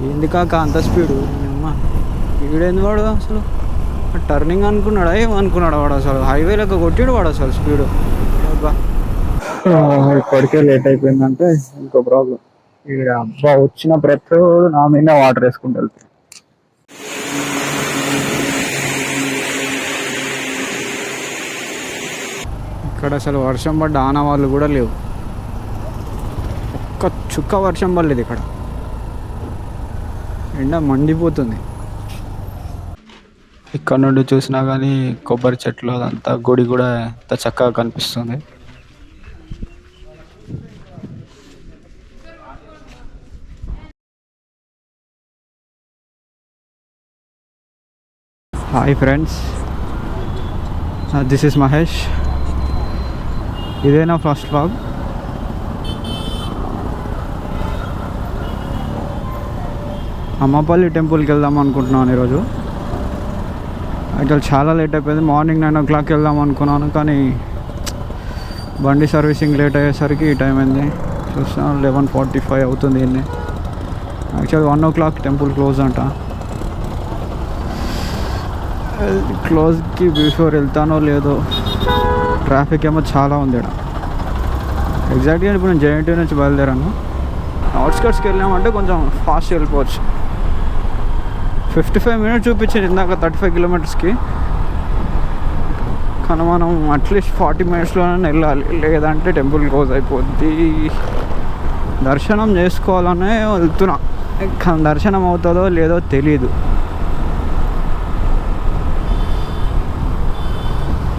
ఏంది కాక అంత స్పీడు? స్పీడ్ వాడు అసలు? టర్నింగ్ అనుకున్నాడా ఏమనుకున్నాడు వాడు? అసలు హైవే లెక్క కొట్టిడు వాడు అసలు స్పీడు. ఇప్పటికే లేట్ అయిపోయిందంటే ఇంకో ప్రాబ్లం. ఇక్కడ అబ్బా వచ్చిన ప్రతి నా మీద వాటర్ వేసుకుంటారు. ఇక్కడ అసలు వర్షం పడ్డ ఆనవాళ్ళు కూడా లేవు. ఒక్క చుక్క వర్షం పడలేదు ఇక్కడ. ఎండ మండిపోతుంది. ఇక్కడ నుండి చూసినా కానీ కొబ్బరి చెట్లు అదంతా గుడి కూడా ఎంత చక్కగా కనిపిస్తుంది. Hi friends, this is Mahesh. ఇదే నా ఫస్ట్ వ్లాగ్. అమ్మపల్లి టెంపుల్కి వెళ్దాం అనుకుంటున్నాను ఈరోజు. యాక్చువల్ చాలా లేట్ అయిపోయింది. మార్నింగ్ 9 o'clock వెళ్దాం అనుకున్నాను, కానీ బండి సర్వీసింగ్ లేట్ అయ్యేసరికి ఈ టైం అయింది. చూస్తాను 11:45 అవుతుంది. యాక్చువల్ 1 o'clock టెంపుల్ క్లోజ్ అంట. క్లోజ్కి బిఫోర్ వెళ్తానో లేదో. ట్రాఫిక్ ఏమో చాలా ఉంది ఇక్కడ. ఎగ్జాక్ట్గా ఇప్పుడు నేను జేఎన్టీ నుంచి బయలుదేరాను. అవుట్స్కట్స్కి వెళ్ళామంటే కొంచెం ఫాస్ట్ వెళ్ళిపోవచ్చు. 55 minutes చూపించింది ఇందాక 35 kilometers. కానీ మనం అట్లీస్ట్ 40 minutesలోనే వెళ్ళాలి, లేదంటే టెంపుల్ క్లోజ్ అయిపోద్ది. దర్శనం చేసుకోవాలనే వెళ్తున్నా, కానీ దర్శనం అవుతుందో లేదో తెలీదు.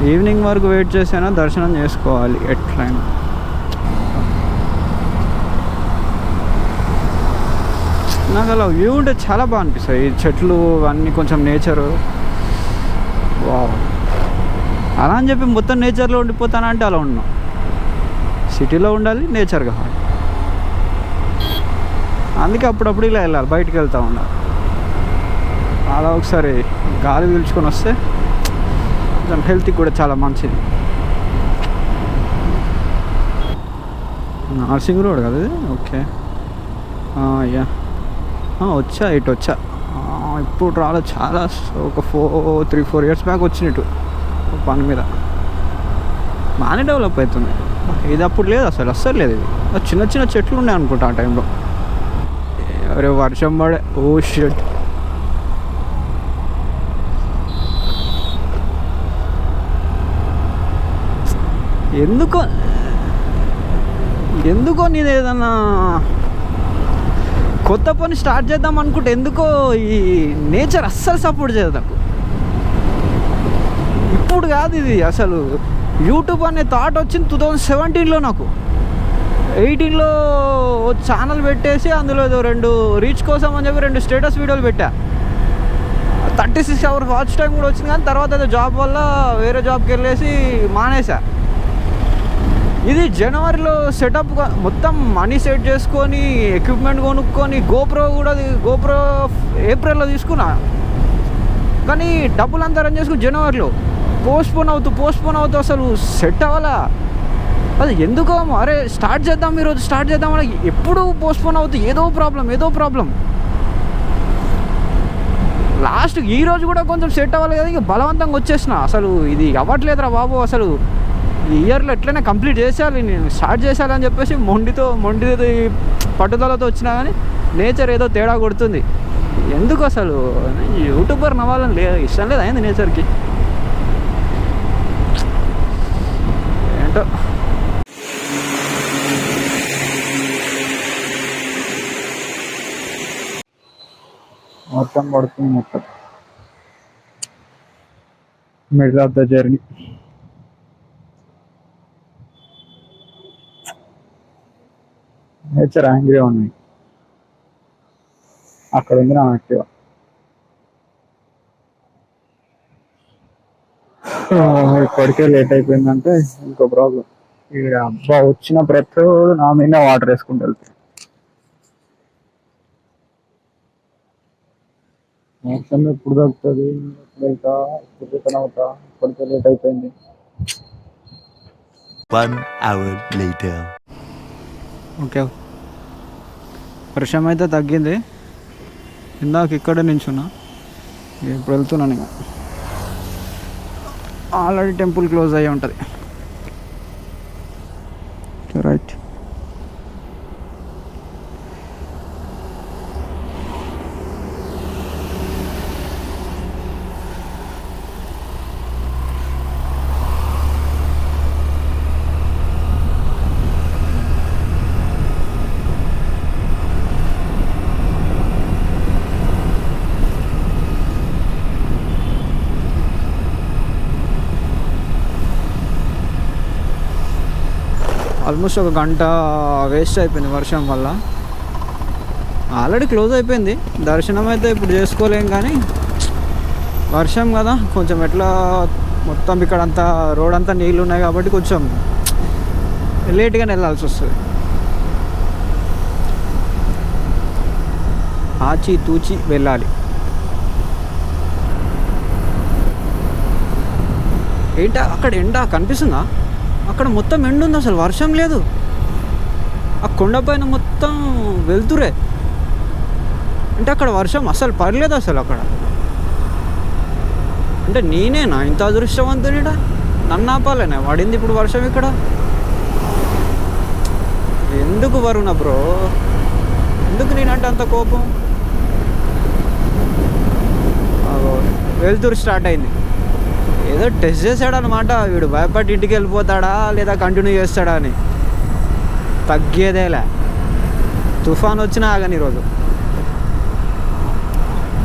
ఈవినింగ్ వరకు వెయిట్ చేసైనా దర్శనం చేసుకోవాలి ఎట్లయినా. నాకు అలా వ్యూ ఉంటే చాలా బాగా అనిపిస్తాయి. ఈ చెట్లు అన్నీ కొంచెం నేచరు. వావ్, అలా అని చెప్పి మొత్తం నేచర్లో ఉండిపోతానంటే అలా ఉన్నాం. సిటీలో ఉండాలి, నేచర్ కావాలి. అందుకే అప్పుడప్పుడు ఇలా వెళ్ళాలి, బయటికి వెళ్తూ ఉండాలి. అలా ఒకసారి గాలి పీల్చుకొని వస్తే కొంచెం హెల్త్కి కూడా చాలా మంచిది. నర్సింగ్ రోడ్ కదా ఇది? ఓకే, యా వచ్చా, ఇటు వచ్చా. ఇప్పుడు రాలేదు, చాలా ఒక 3-4 years బ్యాక్ వచ్చినట్టు పని మీద. బాగానే డెవలప్ అవుతుంది. ఇది అప్పుడు లేదు, అస్సలు లేదు. ఇది చిన్న చిన్న చెట్లు ఉన్నాయి అనుకుంటా ఆ టైంలో. అరే వర్షం పడే, ఓ షిట్. ఎందుకో నేను ఏదన్నా కొత్త పని స్టార్ట్ చేద్దాం అనుకుంటే ఎందుకో ఈ నేచర్ అస్సలు సపోర్ట్ చేయదు నాకు. ఇప్పుడు కాదు ఇది, అసలు యూట్యూబ్ అనే థాట్ వచ్చింది 2017లో. నాకు 18లో ఛానల్ పెట్టేసి అందులో 2 రీచ్ కోసం అని చెప్పి 2 స్టేటస్ వీడియోలు పెట్టా. 36 hours వాచ్ టైం కూడా వచ్చింది, కానీ తర్వాత ఏదో జాబ్ వల్ల వేరే జాబ్కి వెళ్ళేసి మానేసా. ఇది జనవరిలో సెటప్, మొత్తం మనీ సెట్ చేసుకొని ఎక్విప్మెంట్ కొనుక్కొని గోప్రో ఏప్రిల్లో తీసుకున్నా. కానీ డబ్బులు అంతా రన్ చేసుకుని జనవరిలో పోస్ట్పోన్ అవుతూ అసలు సెట్ అవ్వాలా. అది ఎందుకో. అరే స్టార్ట్ చేద్దాం, ఈరోజు స్టార్ట్ చేద్దాం అని ఎప్పుడు పోస్ట్పోన్ అవుతూ ఏదో ప్రాబ్లం. లాస్ట్ ఈరోజు కూడా కొంచెం సెట్ అవ్వాలి కదా, ఇక బలవంతంగా వచ్చేసిన. అసలు ఇది అవ్వట్లేదురా బాబు, అసలు ఈ ఇయర్లో ఎట్లయినా కంప్లీట్ చేసేయాలి, నేను స్టార్ట్ చేసేయాలని చెప్పేసి మొండి పట్టుదలతో వచ్చినా కానీ నేచర్ ఏదో తేడా కొడుతుంది. ఎందుకు అసలు యూట్యూబర్ నవ్వాలని ఇష్టం లేదు అయింది నేచర్కి. ఏంటో. మొత్తం పడుతుంది, మొత్తం middle of the journey. Nature యాంగ్రీగా ఉన్నాయి. అక్కడ ఉంది నా యాక్టివ్. ఇప్పటికే లేట్ అయిపోయిందంటే ఇంకో ప్రాబ్లం. ఇక్కడ అబ్బా వచ్చిన ప్రతి నా మీద వాటర్ వేసుకుంటారు. మోసం ఎప్పుడు దొరుకుతుంది, ఎప్పుడు వెళ్తా, ఎప్పుడు రిటర్న్ అవుతా. ఇప్పటికే లేట్ అయిపోయింది. 1 hour later. ఓకే, వర్షం అయితే తగ్గింది. ఇందాక ఇక్కడే నించున్నా, ఇప్పుడు వెళ్తున్నాను. ఇక ఆల్రెడీ టెంపుల్ క్లోజ్ అయ్యి ఉంటుంది. రైట్. ఆల్మోస్ట్ ఒక గంట వేస్ట్ అయిపోయింది వర్షం వల్ల. ఆల్రెడీ క్లోజ్ అయిపోయింది దర్శనం అయితే, ఇప్పుడు చేసుకోలేం. కానీ వర్షం కదా, కొంచెం ఎట్లా మొత్తం ఇక్కడ అంతా రోడ్ అంతా నీళ్ళు ఉన్నాయి కాబట్టి కొంచెం లేట్గానే వెళ్ళాల్సి వస్తుంది. ఆచి తూచి వెళ్ళాలి. ఏంటా అక్కడ ఎండ కనిపిస్తుందా? అక్కడ మొత్తం ఎండ ఉంది, అసలు వర్షం లేదు. ఆ కొండపైన మొత్తం వెళ్తురే, అంటే అక్కడ వర్షం అసలు పర్లేదు అసలు అక్కడ. అంటే నేనేనా ఇంత అదృష్టవంతునిడా? నన్ను ఆపాలేనా పడింది ఇప్పుడు వర్షం ఇక్కడ? ఎందుకు వరుణ బ్రో, ఎందుకు నేనంటే అంత కోపం? వెళ్తురు స్టార్ట్ అయింది. ఏదో టెస్ట్ చేశాడు అనమాట వీడు, భయపడి ఇంటికి వెళ్ళిపోతాడా లేదా కంటిన్యూ చేస్తాడా అని. తగ్గేదేలే, తుఫాన్ వచ్చినా ఆగని ఈరోజు,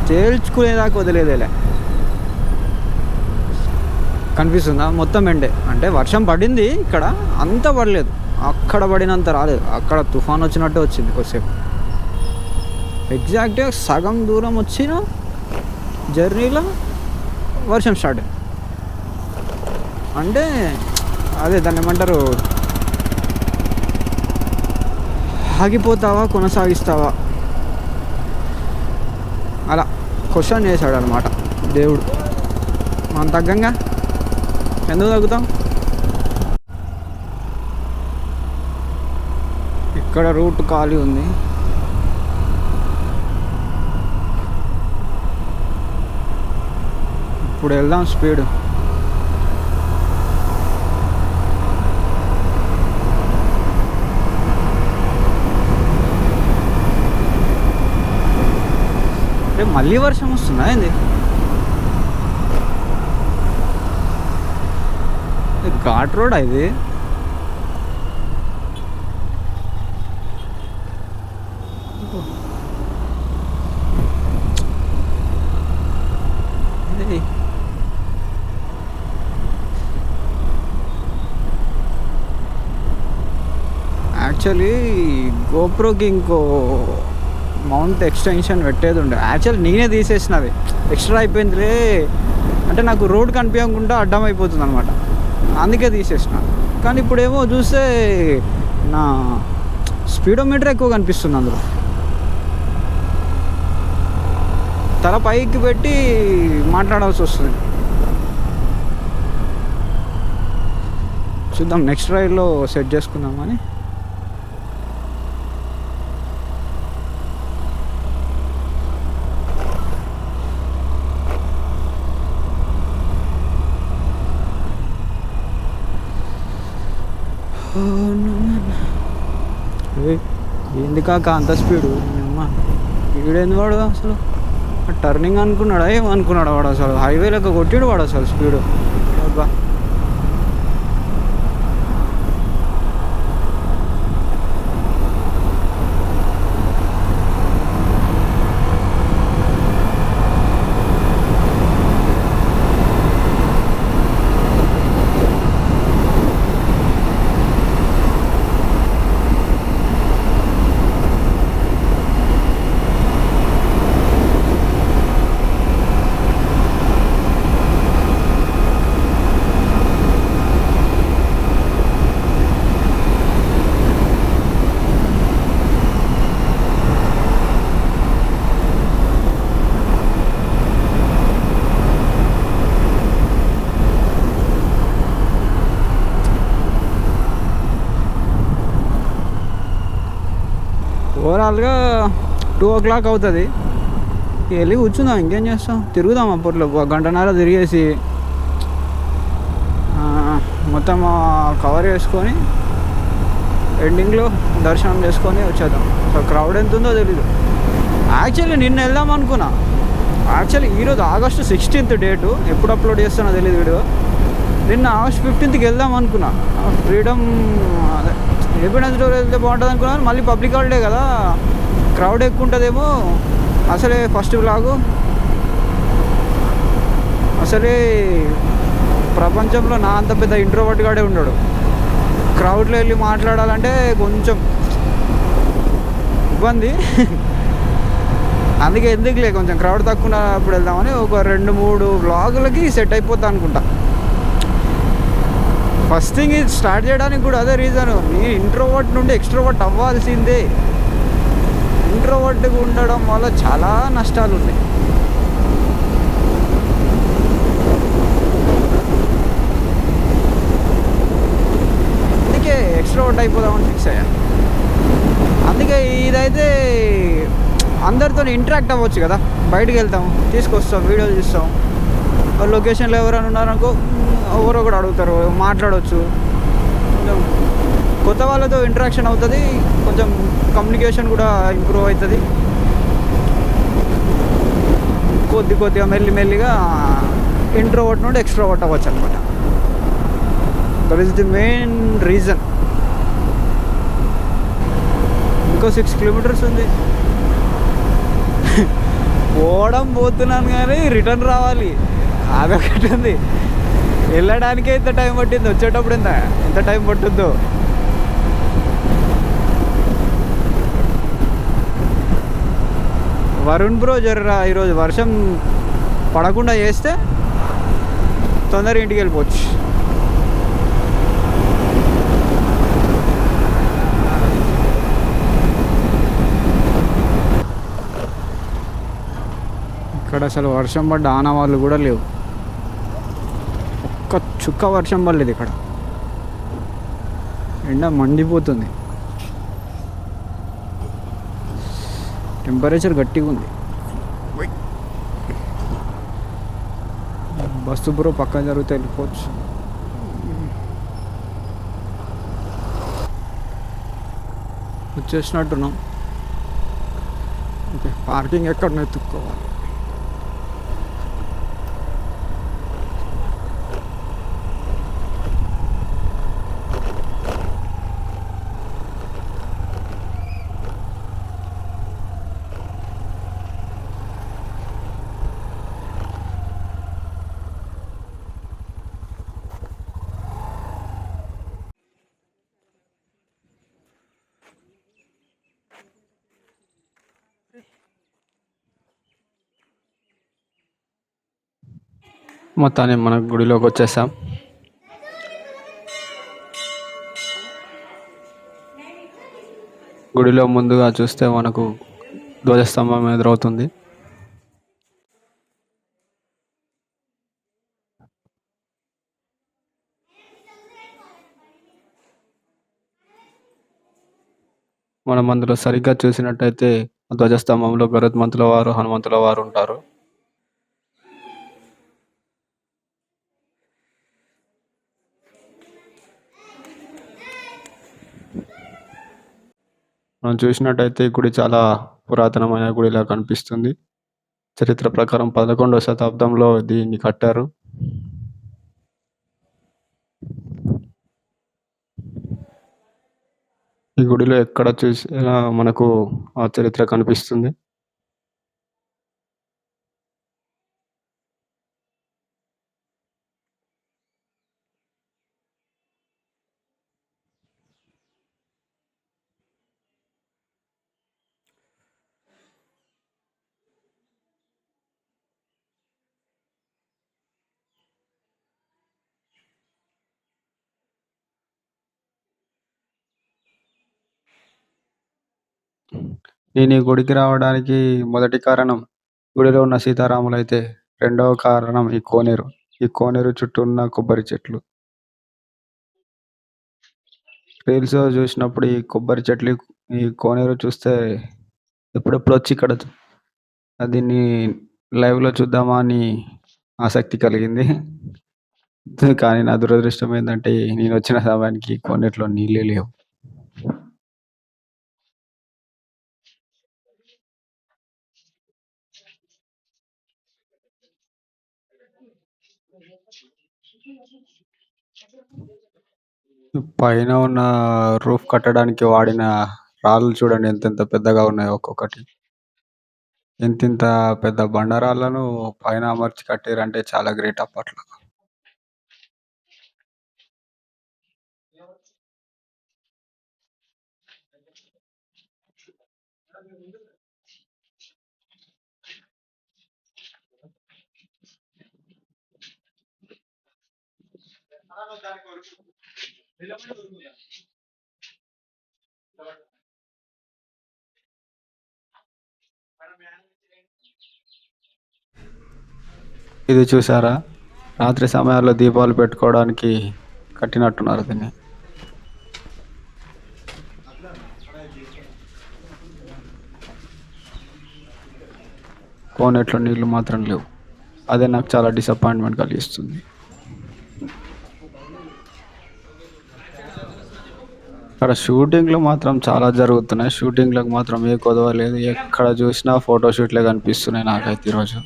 తేల్చుకునేదాకా వదిలేదేలే. కనిపిస్తుందా? మొత్తం ఎండే. అంటే వర్షం పడింది ఇక్కడ, అంత పడలేదు, అక్కడ పడినంత రాలేదు. అక్కడ తుఫాన్ వచ్చినట్టు వచ్చింది కొద్దిసేపు. ఎగ్జాక్ట్గా సగం దూరం వచ్చిన జర్నీలో వర్షం స్టార్ట్. అంటే అదే దాన్ని ఏమంటారు, ఆగిపోతావా కొనసాగిస్తావా అలా క్వశ్చన్ చేశాడు అనమాట దేవుడు. మనం తగ్గంగా ఎందుకు తగ్గుతాం? ఇక్కడ రూట్ ఖాళీ ఉంది. ఇప్పుడు వెళ్దాం స్పీడ్. మళ్ళీ వర్షం వస్తుందా ఏంది? ఘాట్ రోడ్ ఇది. యాక్చువల్లీ గోప్రోకి ఇంకో మౌంట్ ఎక్స్టెన్షన్ పెట్టేది ఉండే. యాక్చువల్లీ నేనే తీసేసినది, ఎక్స్ట్రా అయిపోయిందిలే అంటే నాకు రోడ్ కనిపించకుండా అడ్డం అయిపోతుంది అనమాట, అందుకే తీసేసిన. కానీ ఇప్పుడేమో చూస్తే నా స్పీడోమీటర్ ఎక్కువ కనిపిస్తుంది అందులో. తల పైకి పెట్టి మాట్లాడాల్సి వస్తుంది. చూద్దాం, నెక్స్ట్ రైడ్లో సెట్ చేసుకుందామని. ఎందుకాక అంత స్పీడు? వీడేంది వాడు అసలు? టర్నింగ్ అనుకున్నాడా ఏమనుకున్నాడు వాడు? అసలు హైవే లెక్క కొట్టాడు వాడు అసలు స్పీడు. అబ్బా, ఓవరాల్గా 2 o'clock అవుతుంది. వెళ్ళి కూర్చుందాం, ఇంకేం చేస్తాం, తిరుగుదాం అప్పట్లో 1 గంటన్నర తిరిగేసి మొత్తం కవర్ చేసుకొని ఎండింగ్లో దర్శనం చేసుకొని వచ్చేద్దాం. సో క్రౌడ్ ఎంత ఉందో తెలీదు. యాక్చువల్లీ నిన్న వెళ్దాం అనుకున్నా. యాక్చువల్లీ ఈరోజు August 16th డేటు, ఎప్పుడు అప్లోడ్ చేస్తానో తెలియదు వీడియో. నిన్న August 15th వెళ్దాం అనుకున్నా. ఫ్రీడమ్ అదే ఇండిపెండెన్స్ డే వెళ్తే బాగుంటుంది అనుకున్నాను. మళ్ళీ పబ్లిక్ హాలిడే కదా, క్రౌడ్ ఎక్కువ ఉంటుందేమో. అసలే ఫస్ట్ వ్లాగు, అసలే ప్రపంచంలో నా అంత పెద్ద ఇంట్రోవర్ట్ గాడే ఉన్నాడు. క్రౌడ్లో వెళ్ళి మాట్లాడాలంటే కొంచెం ఇబ్బంది. అందుకే ఎందుకులే కొంచెం క్రౌడ్ తక్కువ ఉన్నప్పుడు వెళ్దామని ఒక 2-3 వ్లాగులకి సెట్ అయిపోతా అనుకుంటా. ఫస్ట్ థింగ్ ఇది స్టార్ట్ చేయడానికి కూడా అదే రీజను. నేను ఇంట్రోవర్ట్ నుండి ఎక్స్ట్రోవర్ట్ అవ్వాల్సిందే. ఇంట్రోవర్ట్గా ఉండడం వల్ల చాలా నష్టాలు ఉన్నాయి. అందుకే ఎక్స్ట్రోవర్ట్ అయిపోదామని ఫిక్స్ అయ్యా. అందుకే ఇదైతే అందరితో ఇంటరాక్ట్ అవ్వచ్చు కదా, బయటకు వెళ్తాం, తీసుకొస్తాం, వీడియోలు తీస్తాం. లొకేషన్లో ఎవరైనా ఉన్నారనుకో ఎవరో కూడా అడుగుతారు, మాట్లాడవచ్చు. కొంచెం కొత్త వాళ్ళతో ఇంటరాక్షన్ అవుతుంది, కొంచెం కమ్యూనికేషన్ కూడా ఇంప్రూవ్ అవుతుంది. కొద్దిగా మెల్లిగా ఇంట్రోవర్ట్ నుండి ఎక్స్ట్రోవర్ట్ అవ్వచ్చు అనమాట. That is the main reason. ఇంకో 6 kilometers ఉంది. పోతున్నాను కానీ రిటర్న్ రావాలి, అదొకటి ఉంది. వెళ్ళడానికే ఇంత టైం పట్టింది, వచ్చేటప్పుడు ఎంత టైం పట్టుద్దో. వరుణ్ బ్రో జర్రా ఈరోజు వర్షం పడకుండా చేస్తే తొందరగా ఇంటికి వెళ్ళిపోవచ్చు. ఇక్కడ అసలు వర్షం పడ్డ ఆనవాళ్ళు కూడా లేవు. ఒక్క చుక్క వర్షం పడలేదు ఇక్కడ. ఎండ మండిపోతుంది, టెంపరేచర్ గట్టిగా ఉంది. బస్సు బ్రో పక్కన జరిగితే వెళ్ళిపోవచ్చు. వచ్చేసినట్టున్నాం. ఓకే, పార్కింగ్ ఎక్కడ ఎత్తుక్కోవాలి. మొత్తాన్ని మన గుడిలోకి వచ్చేసాం. గుడిలో ముందుగా చూస్తే మనకు ధ్వజస్తంభం ఎదురవుతుంది. మనం అందులో సరిగ్గా చూసినట్టయితే ధ్వజస్తంభంలో గరుత్మంతుల వారు, హనుమంతుల వారు ఉంటారు. మనం చూసినట్టయితే ఈ గుడి చాలా పురాతనమైన గుడిలా కనిపిస్తుంది. చరిత్ర ప్రకారం 11వ శతాబ్దంలో దీన్ని కట్టారు. ఈ గుడిలో ఎక్కడ చూసినా మనకు ఆ చరిత్ర కనిపిస్తుంది. నేను ఈ గుడికి రావడానికి మొదటి కారణం గుడిలో ఉన్న సీతారాములు అయితే, రెండవ కారణం ఈ కోనేరు. ఈ కోనేరు చుట్టూ ఉన్న కొబ్బరి చెట్లు. రీల్స్ చూసినప్పుడు ఈ కొబ్బరి చెట్లు, ఈ కోనేరు చూస్తే ఎప్పుడెప్పుడు వచ్చి ఇక్కడ దీన్ని లైవ్‌లో చూద్దామా అని ఆసక్తి కలిగింది. కానీ నా దురదృష్టం ఏందంటే నేనొచ్చిన సమయానికి కొన్నిట్లో నీళ్ళే లేవు. పైన ఉన్న రూఫ్ కట్టడానికి వాడిన రాళ్ళు చూడండి ఎంతెంత పెద్దగా ఉన్నాయో ఒక్కొక్కటి. ఇంతింత పెద్ద బండరాళ్ళను పైన అమర్చి కట్టిర్రంటే చాలా గ్రేట్ అప్పట్లో. ఇది చూసారా? రాత్రి సమయాల్లో దీపాలు పెట్టుకోవడానికి కట్టినట్టున్నారు దీన్ని. కోనేట్లో నీళ్ళు మాత్రం లేవు. అదే నాకు చాలా డిసప్పాయింట్మెంట్ కలిగిస్తుంది. అక్కడ షూటింగ్లు మాత్రం చాలా జరుగుతున్నాయి. షూటింగ్లకు మాత్రం ఏ కొదవ లేదు. ఎక్కడ చూసినా ఫోటో షూట్లే కనిపిస్తున్నాయి నాకైతే ఈరోజు.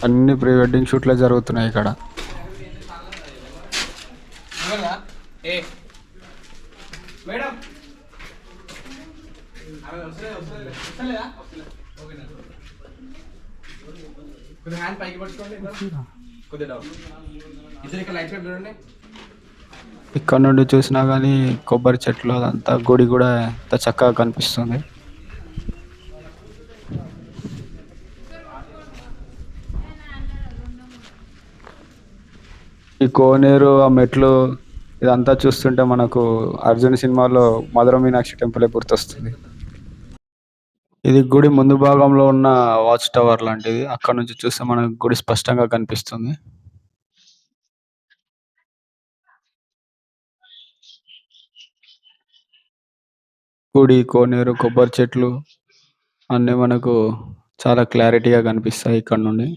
అన్ని ప్రీ వెడ్డింగ్ షూట్లే జరుగుతున్నాయి ఇక్కడ. ఇక్కడ నుండి చూసినా కానీ కొబ్బరి చెట్లు అదంతా గుడి కూడా ఎంత చక్కగా కనిపిస్తుంది. ఈ కోనేరు ఆ మెట్లు ఇదంతా చూస్తుంటే మనకు అర్జున్ సినిమాలో మధుర మీనాక్షి టెంపులే గుర్తొస్తుంది. ఇది గుడి ముందు భాగంలో ఉన్న వాచ్ టవర్ లాంటిది. అక్కడ నుంచి చూస్తే మనకు గుడి స్పష్టంగా కనిపిస్తుంది. గుడి, కోనేరు, కొబ్బరి చెట్లు అన్నీ మనకు చాలా క్లారిటీగా కనిపిస్తాయి ఇక్కడ నుండి.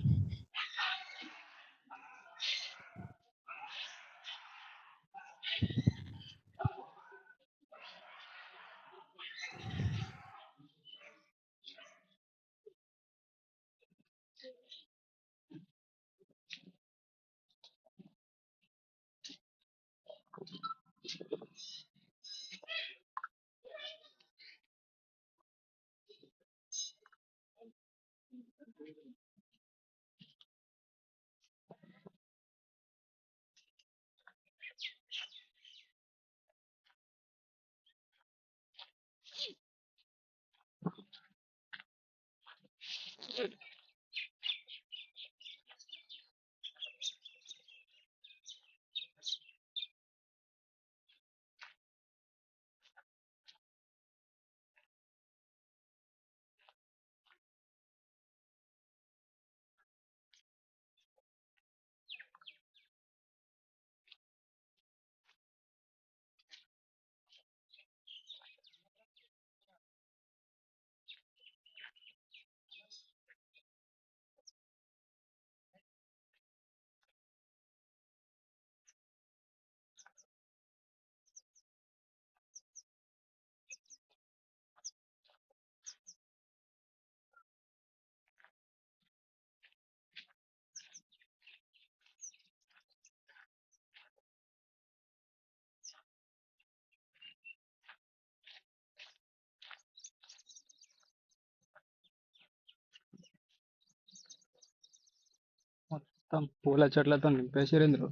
మొత్తం పూల చెట్లతో నింపేసిర్రు ఇందులో.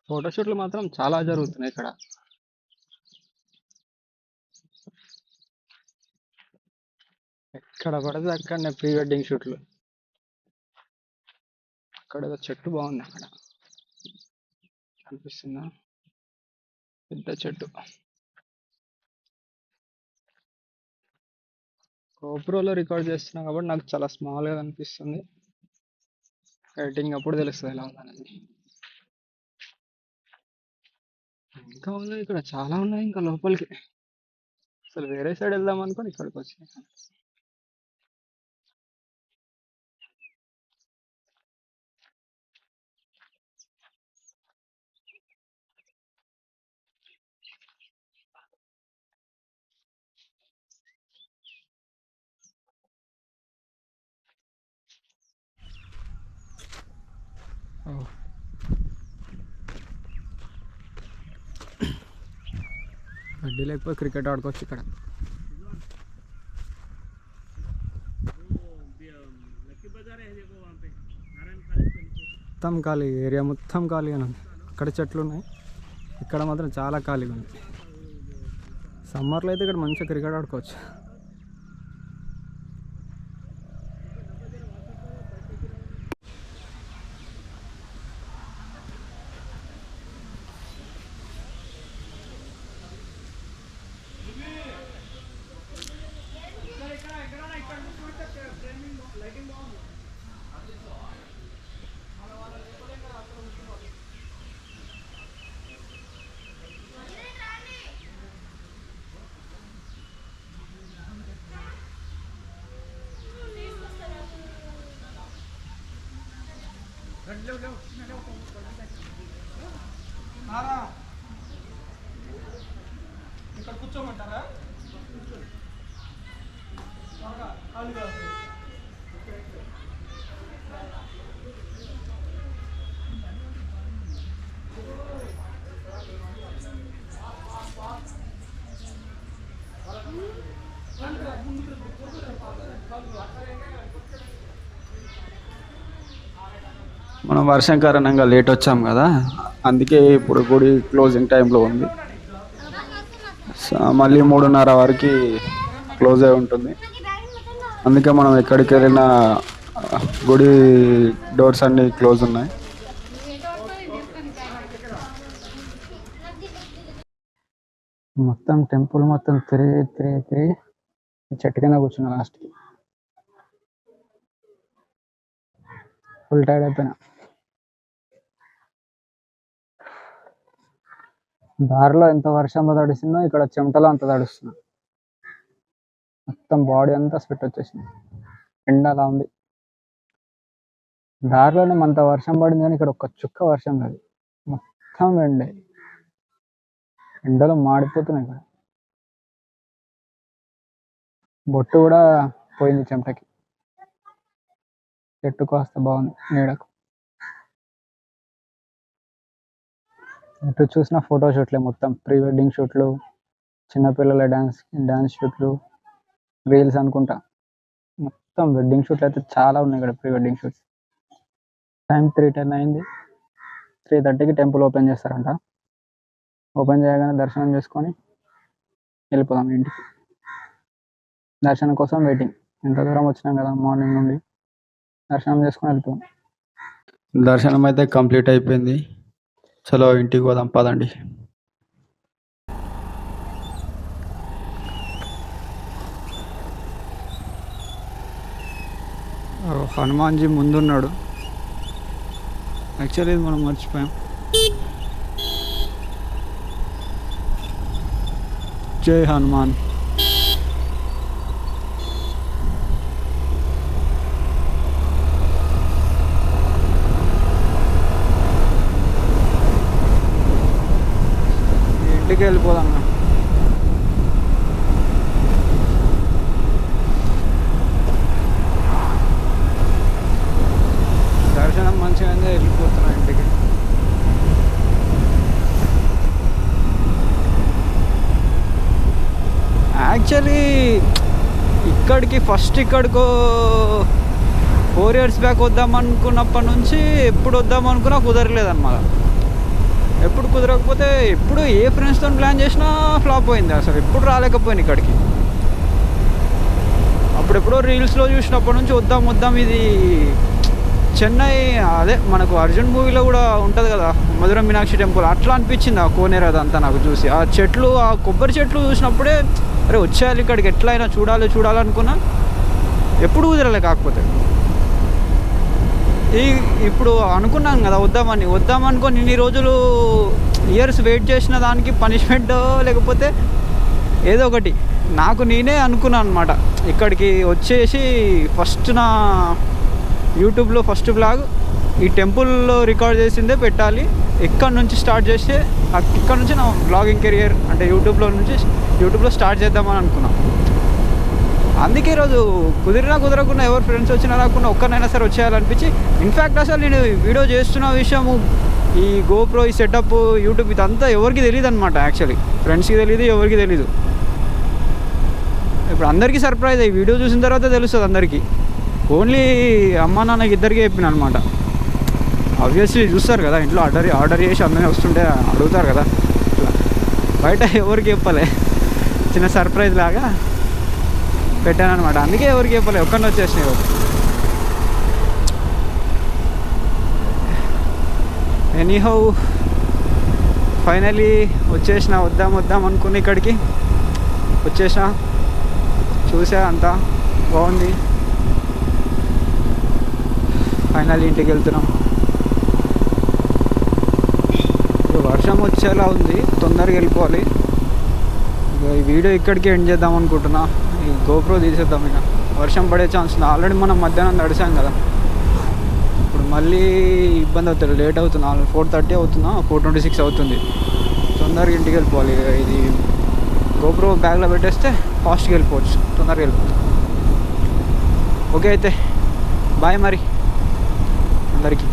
ఫోటోషూట్లు మాత్రం చాలా జరుగుతున్నాయి ఇక్కడ. ఎక్కడ పడితే అక్కడనే ప్రీ వెడ్డింగ్ షూట్లు. అక్కడ ఏదో చెట్టు బాగుంది అక్కడ కనిపిస్తుందా, పెద్ద చెట్టు. గోప్రోలో రికార్డ్ చేస్తున్నా కాబట్టి నాకు చాలా స్మాల్గా కనిపిస్తుంది. ఎడిటింగ్ అప్పుడు తెలుస్తుంది ఎలా ఉందనేది. ఇంకా ఉన్నాయి ఇక్కడ చాలా ఉన్నాయి ఇంకా లోపలికి. అసలు వేరే సైడ్ వెళ్దాం అనుకుని ఇక్కడికి వచ్చాయి. గడ్డి లేకపోతే క్రికెట్ ఆడుకోవచ్చు ఇక్కడ. మొత్తం ఖాళీ ఏరియా, మొత్తం ఖాళీగా ఉంది. అక్కడ చెట్లు ఉన్నాయి, ఇక్కడ మాత్రం చాలా ఖాళీగా ఉంది. సమ్మర్లో అయితే ఇక్కడ మంచిగా క్రికెట్ ఆడుకోవచ్చు. ఇక్కడ కూర్చోమంటారా? మనం వర్షం కారణంగా లేట్ వచ్చాం కదా, అందుకే ఇప్పుడు గుడి క్లోజింగ్ టైంలో ఉంది. మళ్ళీ 3:30 వరకు క్లోజ్ అయి ఉంటుంది. అందుకే మనం ఎక్కడికి వెళ్ళినా గుడి డోర్స్ అన్నీ క్లోజ్ ఉన్నాయి. మొత్తం టెంపుల్ మొత్తం తిరిగి చెట్టు కింద కూర్చున్నా. లాస్ట్కి ఫుల్ టైర్డ్ అయిపోయినా. దారిలో ఎంత వర్షంలో తడిసిందో ఇక్కడ చెమటలో అంత తడుస్తున్నా. మొత్తం బాడీ అంతా స్వెట్ వచ్చేసింది, ఎండ అలా ఉంది. దారిలోనే అంత వర్షం పడింది కానీ ఇక్కడ ఒక్క చుక్క వర్షం లేదు, మొత్తం ఎండలో మాడిపోతున్నాయి. ఇక్కడ బొట్టు కూడా పోయింది చెమటకి. చెట్టు కాస్త బాగుంది నీడకు. ఎటు చూసిన ఫోటో షూట్లే, మొత్తం ప్రీ వెడ్డింగ్ షూట్లు, చిన్నపిల్లల డ్యాన్స్ షూట్లు, రీల్స్ అనుకుంటా. మొత్తం వెడ్డింగ్ షూట్లు అయితే చాలా ఉన్నాయి ఇక్కడ, ప్రీ వెడ్డింగ్ షూట్స్. టైం 3:10 అయింది. 3:30కి టెంపుల్ ఓపెన్ చేస్తారంట. ఓపెన్ చేయగానే దర్శనం చేసుకొని వెళ్ళిపోదాం ఇంటికి. దర్శనం కోసం వెయిటింగ్. ఎంత దూరం వచ్చినాం కదా మార్నింగ్ నుండి, దర్శనం చేసుకొని వెళ్ళిపోయాం. దర్శనం అయితే కంప్లీట్ అయిపోయింది. చలో ఇంటికి పోదాం పదండి. హనుమాన్జీ ముందున్నాడు. యాక్చువల్లీ ఇది మనం మర్చిపోయాం. జై హనుమాన్. ఇంటికి వెళ్ళిపోదాం. దర్శనం మంచిగా వెళ్ళిపోతున్నా ఇంటికి. యాక్చువల్లీ ఇక్కడికో 4 years బ్యాక్ వద్దాం అనుకున్నప్పటి నుంచి ఎప్పుడు వద్దాం అనుకున్నా కుదరలేదన్నమాట. ఎప్పుడు కుదరకపోతే ఎప్పుడు ఏ ఫ్రెండ్స్తో ప్లాన్ చేసినా ఫ్లాప్ అయింది. అసలు ఎప్పుడు రాలేకపోయింది ఇక్కడికి. అప్పుడెప్పుడో రీల్స్లో చూసినప్పటి నుంచి వద్దాం ఇది చెన్నై, అదే మనకు అర్జున్ మూవీలో కూడా ఉంటుంది కదా మధుర మీనాక్షి టెంపుల్, అట్లా అనిపించింది ఆ కోనేరు అదంతా నాకు చూసి. ఆ చెట్లు, ఆ కొబ్బరి చెట్లు చూసినప్పుడే అరే వచ్చేయాలి ఇక్కడికి, ఎట్లయినా చూడాలనుకున్నా, ఎప్పుడు కుదరలే. కాకపోతే ఇప్పుడు అనుకున్నాను కదా వద్దామనుకొని ఇన్ని రోజులు ఇయర్స్ వెయిట్ చేసిన దానికి పనిష్మెంట్ లేకపోతే ఏదో ఒకటి నాకు నేనే అనుకున్నాను అనమాట. ఇక్కడికి వచ్చేసి ఫస్ట్ నా యూట్యూబ్లో ఫస్ట్ బ్లాగ్ ఈ టెంపుల్లో రికార్డ్ చేసిందే పెట్టాలి. ఇక్కడ నుంచి స్టార్ట్ చేస్తే ఇక్కడ నుంచి నా బ్లాగింగ్ కెరియర్ అంటే యూట్యూబ్లో స్టార్ట్ చేద్దామని అనుకున్నాను. అందుకే ఈరోజు కుదరకుండా ఎవరు ఫ్రెండ్స్ వచ్చినా రాకుండా ఒక్కరినైనా సరే వచ్చేయాలనిపించి, ఇన్ఫ్యాక్ట్ అసలు నేను వీడియో చేస్తున్న విషయము ఈ గోప్రో ఈ సెటప్ యూట్యూబ్ ఇదంతా ఎవరికి తెలియదు అనమాట. యాక్చువల్లీ ఫ్రెండ్స్కి తెలియదు, ఎవరికి తెలీదు. ఇప్పుడు అందరికీ సర్ప్రైజ్ ఈ వీడియో చూసిన తర్వాత తెలుస్తుంది అందరికీ. ఓన్లీ అమ్మ నాన్నకి ఇద్దరికి చెప్పిన అనమాట. ఆబ్వియస్లీ చూస్తారు కదా ఇంట్లో ఆర్డర్ చేసి అందరినీ వస్తుంటే అడుగుతారు కదా, బయట ఎవరికి చెప్పలే, చిన్న సర్ప్రైజ్ లాగా పెట్టాను అనమాట. అందుకే ఎవరికి చెప్పలే, ఒక్కరిని వచ్చేసినాయి రోజు. ఎనీహౌ ఫైనలీ వచ్చేసిన, వద్దాం అనుకుని ఇక్కడికి వచ్చేసిన, చూసా అంతా బాగుంది. ఫైనల్ ఇంటికి వెళ్తున్నాం. వర్షం వచ్చేలా ఉంది, తొందరగా వెళ్ళిపోవాలి. ఈ వీడియో ఇక్కడికి ఎండ్ చేద్దాం అనుకుంటున్నా. ఈ గోప్రో తీసేద్దాం, ఇక వర్షం పడే ఛాన్స్ ఉంది. ఆల్రెడీ మనం మధ్యాహ్నం నడిచాం కదా, ఇప్పుడు మళ్ళీ ఇబ్బంది అవుతుంది, లేట్ అవుతుంది. 4:30 అవుతుందా, 4:26 అవుతుంది. తొందరగా ఇంటికి వెళ్ళిపోవాలి. ఇది గోప్రో బ్యాగ్లో పెట్టేస్తే ఫాస్ట్గా వెళ్ళిపోవచ్చు, తొందరగా వెళ్ళిపోవచ్చు. ఓకే అయితే బాయ్ మరి అందరికీ.